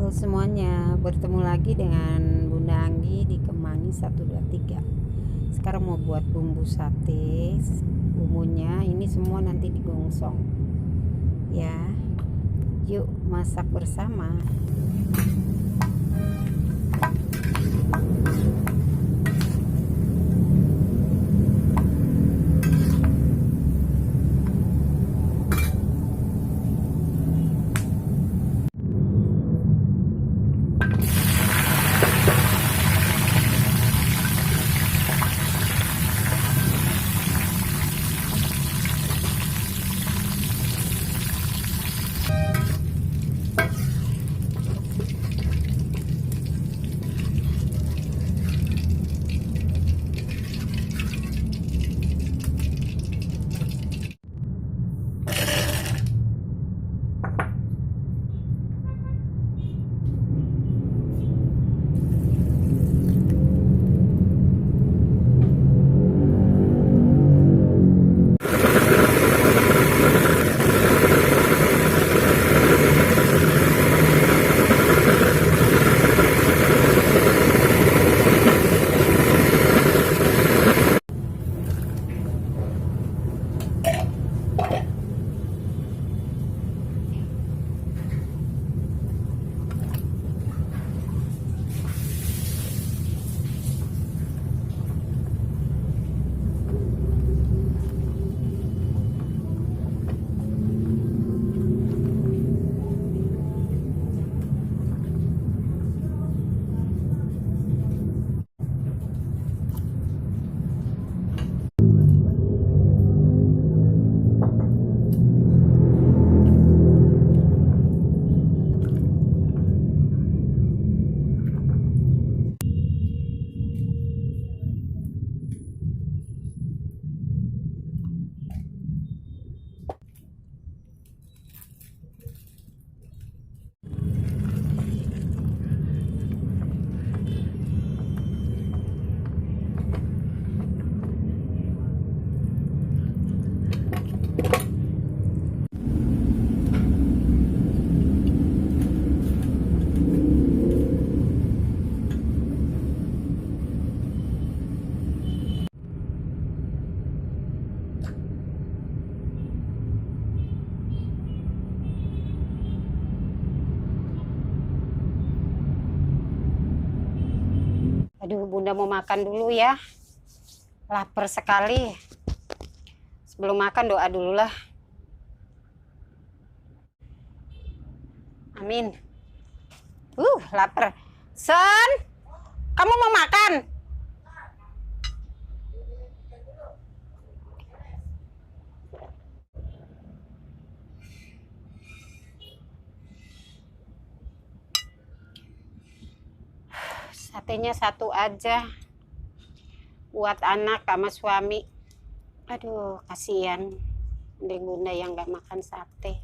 Halo semuanya, bertemu lagi dengan Bunda Anggi di Kemangi 123. Sekarang mau buat bumbu sate. Bumbunya ini semua nanti digongsong. Ya, yuk masak bersama. Aduh, Bunda mau makan dulu ya. Lapar sekali. Sebelum makan doa dulu lah. Amin. Lapar. Son, kamu mau makan? Satenya satu aja. Buat anak sama suami. Aduh, kasihan. Ada Bunda yang gak makan sate.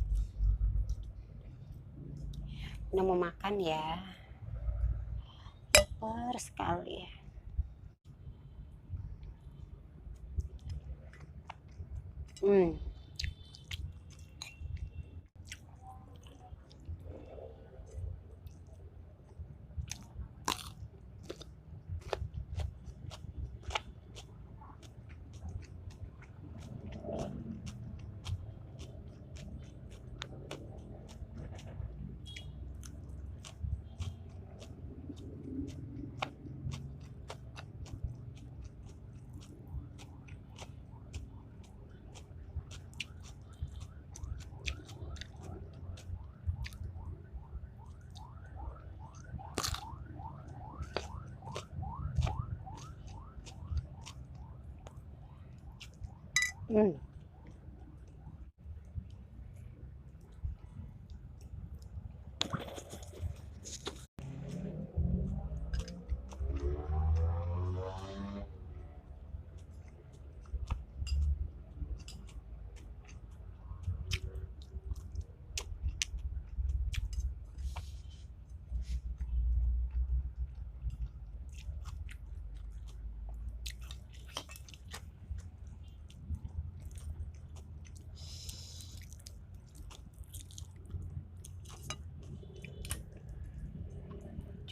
Bunda mau makan ya. Lapar sekali. Hmm. Hmm.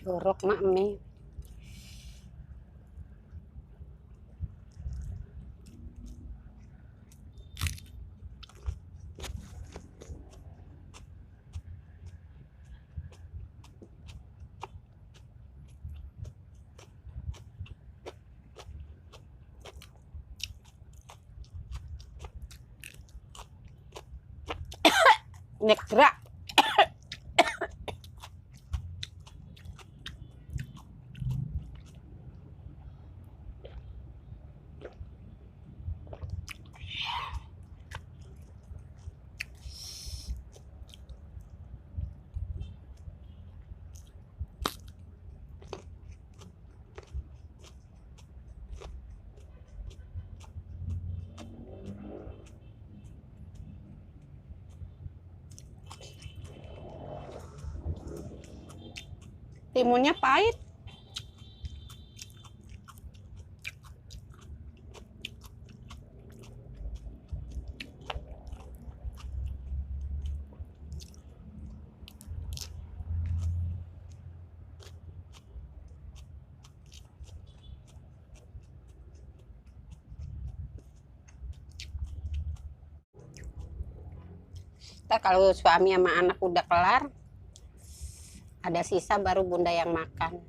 Jorok mak mie. Nek gerak. Timunnya pahit. Ntar kalau suami sama anak udah kelar, ada sisa baru bunda yang makan.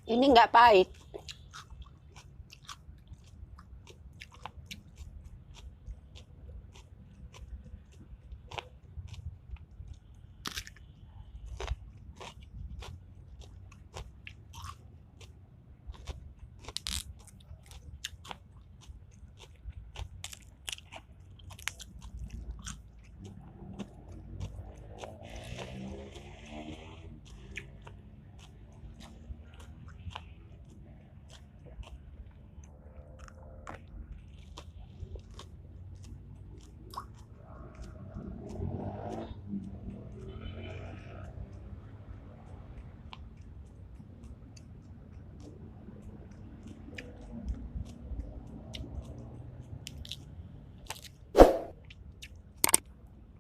Ini nggak pahit.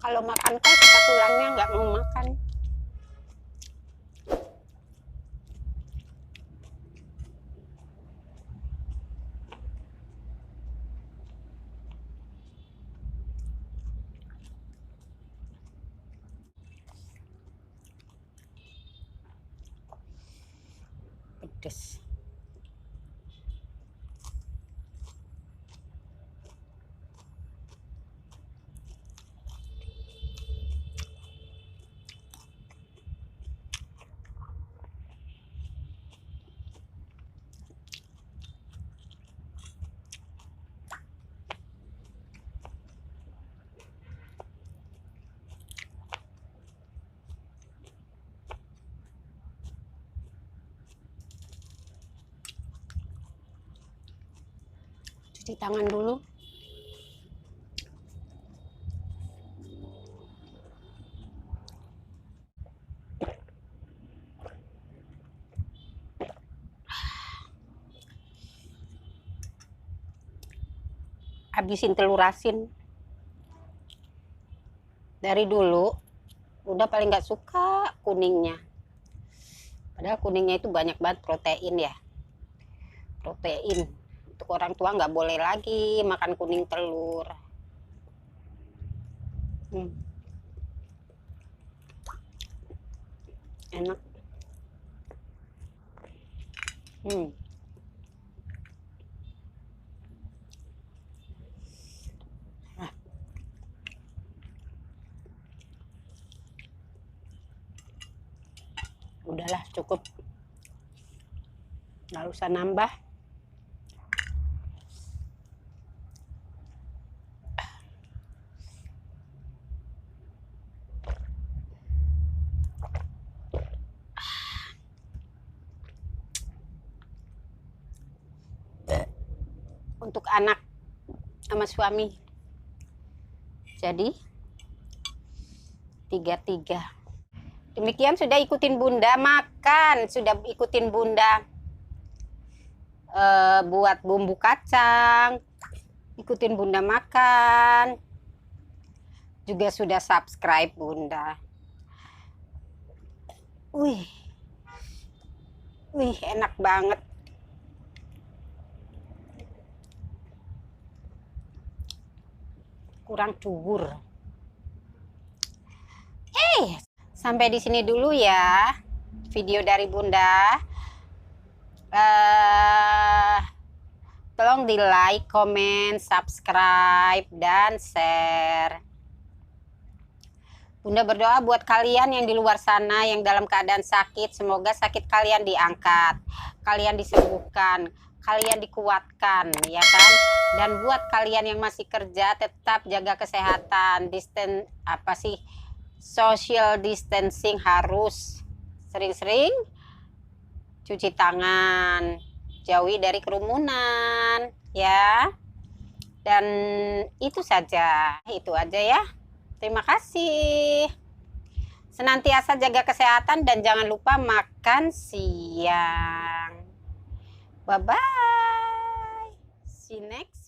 Kalau makan kol kita tulangnya nggak mau makan. Pedes. Cuci tangan dulu. Habisin telur asin. Dari dulu udah paling nggak suka kuningnya. Padahal kuningnya itu banyak banget protein ya. Protein. Untuk orang tua nggak boleh lagi makan kuning telur. Enak. Udahlah, cukup. Nggak usah nambah. Untuk anak sama suami. Jadi 3-3. Demikian, sudah ikutin Bunda makan, sudah ikutin Bunda buat bumbu kacang, ikutin Bunda makan, juga sudah subscribe Bunda. Wih, enak banget. Kurang dhuwur. Sampai di sini dulu ya video dari Bunda. Tolong di like, comment, subscribe, dan share. Bunda berdoa buat kalian yang di luar sana yang dalam keadaan sakit, semoga sakit kalian diangkat, kalian disembuhkan, kalian dikuatkan, ya kan? Dan buat kalian yang masih kerja, tetap jaga kesehatan, social distancing, harus sering-sering cuci tangan, jauhi dari kerumunan, ya. Dan itu saja, itu aja ya. Terima kasih. Senantiasa jaga kesehatan dan jangan lupa makan siang. Bye-bye. See you next.